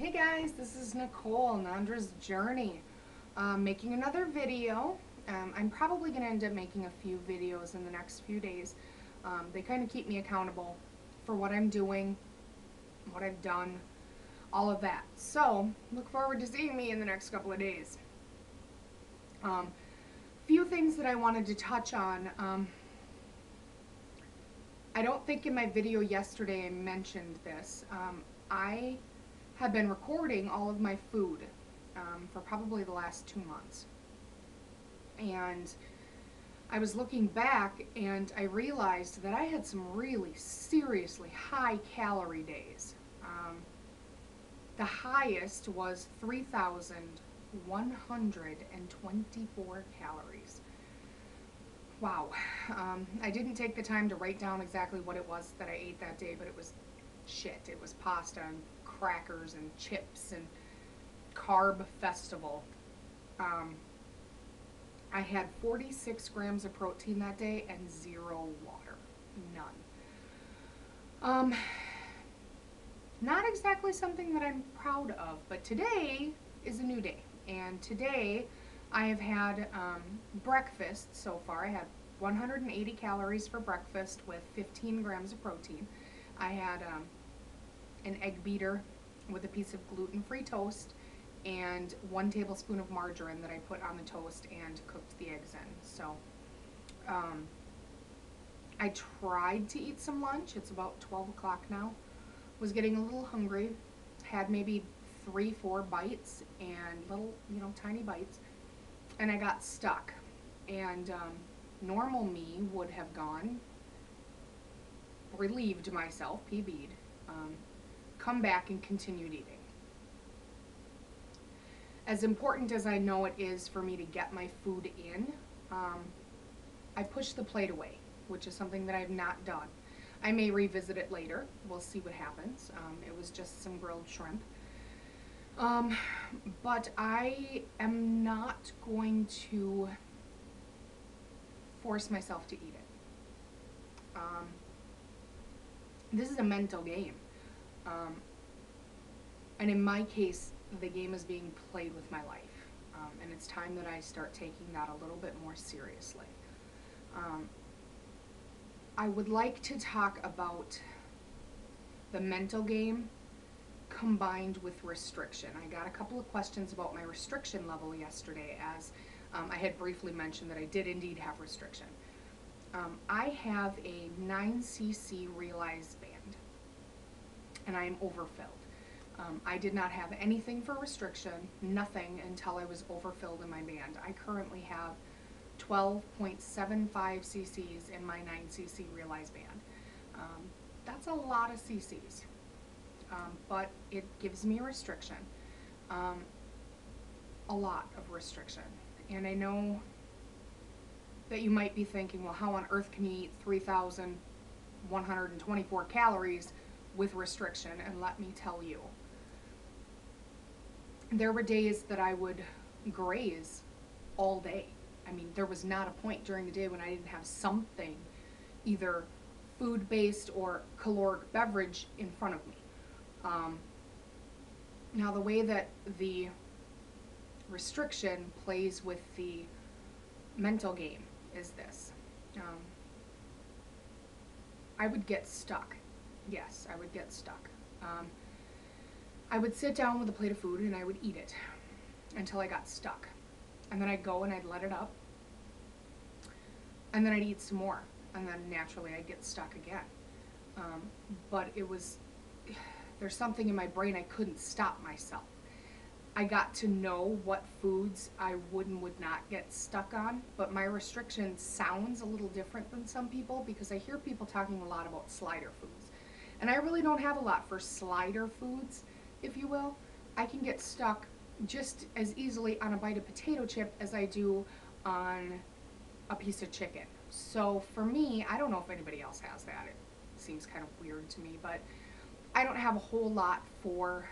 Hey guys, this is Nicole, Nandra's Journey. Making another video. I'm probably going to end up making a few videos in the next few days. They kind of keep me accountable for what I'm doing, what I've done, all of that. So, look forward to seeing me in the next couple of days. Few things that I wanted to touch on. I don't think in my video yesterday I mentioned this. I have been recording all of my food for probably the last 2 months. And I was looking back and I realized that I had some really seriously high calorie days. The highest was 3,124 calories. Wow. I didn't take the time to write down exactly what it was that I ate that day, but it was shit. It was pasta and crackers and chips and carb festival. I had 46 grams of protein that day and 0 water. None. Not exactly something that I'm proud of, but today is a new day. And today I have had breakfast so far. I had 180 calories for breakfast with 15 grams of protein. I had an egg beater with a piece of gluten-free toast and 1 tablespoon of margarine that I put on the toast and cooked the eggs in. So I tried to eat some lunch. It's about 12 o'clock now. Was getting a little hungry. Had maybe 3-4 bites and little, tiny bites. And I got stuck. And normal me would have gone, relieved myself, PB'd, come back and continued eating. As important as I know it is for me to get my food in, I push the plate away, which is something that I've not done. I may revisit it later. We'll see what happens. It was just some grilled shrimp. But I am not going to force myself to eat it. This is a mental game. And in my case, the game is being played with my life. And it's time that I start taking that a little bit more seriously. I would like to talk about the mental game combined with restriction. I got a couple of questions about my restriction level yesterday, as I had briefly mentioned that I did indeed have restriction. I have a 9cc Realize band, and I am overfilled. I did not have anything for restriction, nothing, until I was overfilled in my band. I currently have 12.75 cc's in my 9cc Realize band. That's a lot of cc's, but it gives me a restriction, a lot of restriction. And I know that you might be thinking, well, how on earth can you eat 3,124 calories with restriction? And let me tell you, there were days that I would graze all day. I mean, there was not a point during the day when I didn't have something, either food-based or caloric beverage, in front of me. Now, the way that the restriction plays with the mental game is this. I would get stuck. Yes, I would get stuck. I would sit down with a plate of food and I would eat it until I got stuck. And then I'd go and I'd let it up. And then I'd eat some more. And then naturally I'd get stuck again. But there's something in my brain, I couldn't stop myself. I got to know what foods I would and would not get stuck on, but my restriction sounds a little different than some people, because I hear people talking a lot about slider foods. And I really don't have a lot for slider foods, if you will. I can get stuck just as easily on a bite of potato chip as I do on a piece of chicken. So for me, I don't know if anybody else has that. It seems kind of weird to me, but I don't have a whole lot for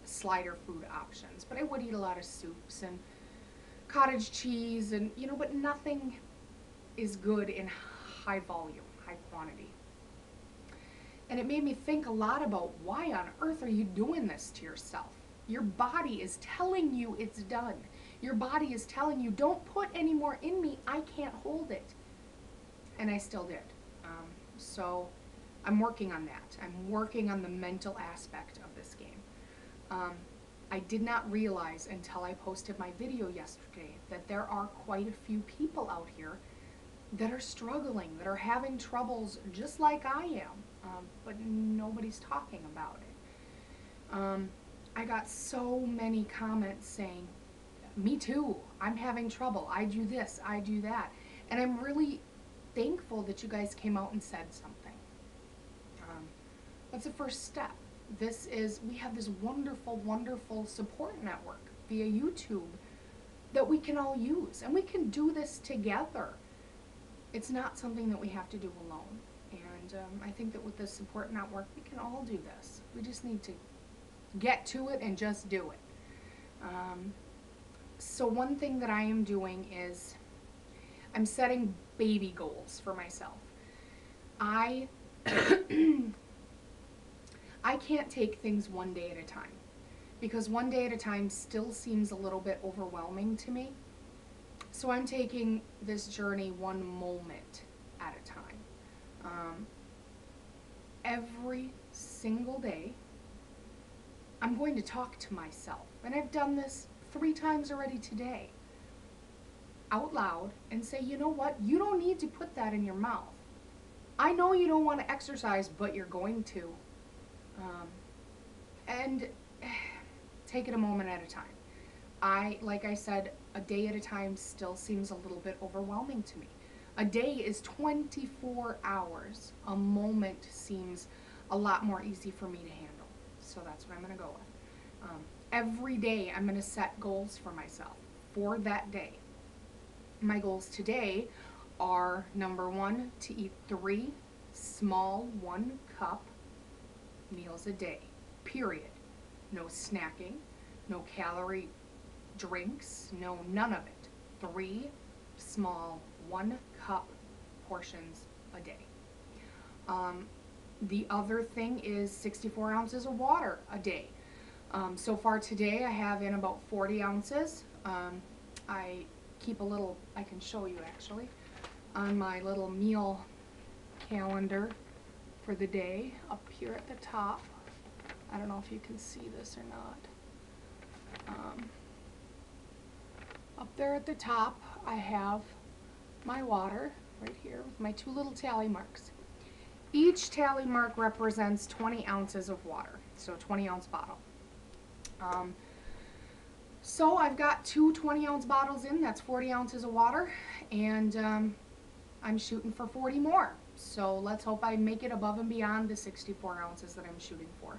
slider food options. But I would eat a lot of soups and cottage cheese and, but nothing is good in high volume, high quantity. And it made me think a lot about, why on earth are you doing this to yourself? Your body is telling you it's done. Your body is telling you, don't put any more in me, I can't hold it. And I still did. So I'm working on that. I'm working on the mental aspect of this game. I did not realize until I posted my video yesterday that there are quite a few people out here that are struggling, that are having troubles just like I am, but nobody's talking about it. I got so many comments saying, me too, I'm having trouble, I do this, I do that. And I'm really thankful that you guys came out and said something. That's the first step. We have this wonderful, wonderful support network via YouTube that we can all use, and we can do this together. It's not something that we have to do alone. And I think that with this support network, we can all do this. We just need to get to it and just do it. So one thing that I am doing is I'm setting baby goals for myself. I can't take things one day at a time, because one day at a time still seems a little bit overwhelming to me. So I'm taking this journey one moment at a time. Every single day, I'm going to talk to myself, and I've done this 3 times already today, out loud, and say, you know what, you don't need to put that in your mouth. I know you don't want to exercise, but you're going to. And take it a moment at a time. Like I said, a day at a time still seems a little bit overwhelming to me. A day is 24 hours. A moment seems a lot more easy for me to handle. So that's what I'm going to go with. Every day I'm going to set goals for myself for that day. My goals today are, number 1, to eat 3 small 1-cup meals a day, period. No snacking, no calorie drinks, none of it. 3 small 1-cup portions a day. The other thing is 64 ounces of water a day. So far today I have in about 40 ounces. I keep a little, I can show you actually, on my little meal calendar for the day up here at the top. I don't know if you can see this or not. Up there at the top I have my water right here with my 2 little tally marks. Each tally mark represents 20 ounces of water, so 20-ounce bottle. So I've got 2 20-ounce bottles in, that's 40 ounces of water, and I'm shooting for 40 more. So let's hope I make it above and beyond the 64 ounces that I'm shooting for.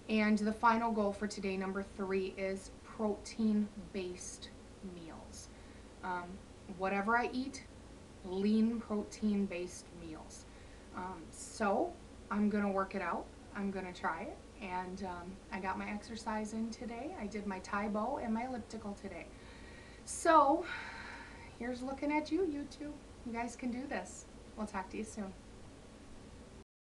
And the final goal for today, number 3, is protein-based meals. Whatever I eat, lean protein-based meals. So I'm going to work it out. I'm going to try it. And I got my exercise in today. I did my Thai bow and my elliptical today. So here's looking at you, YouTube. You guys can do this. We'll talk to you soon.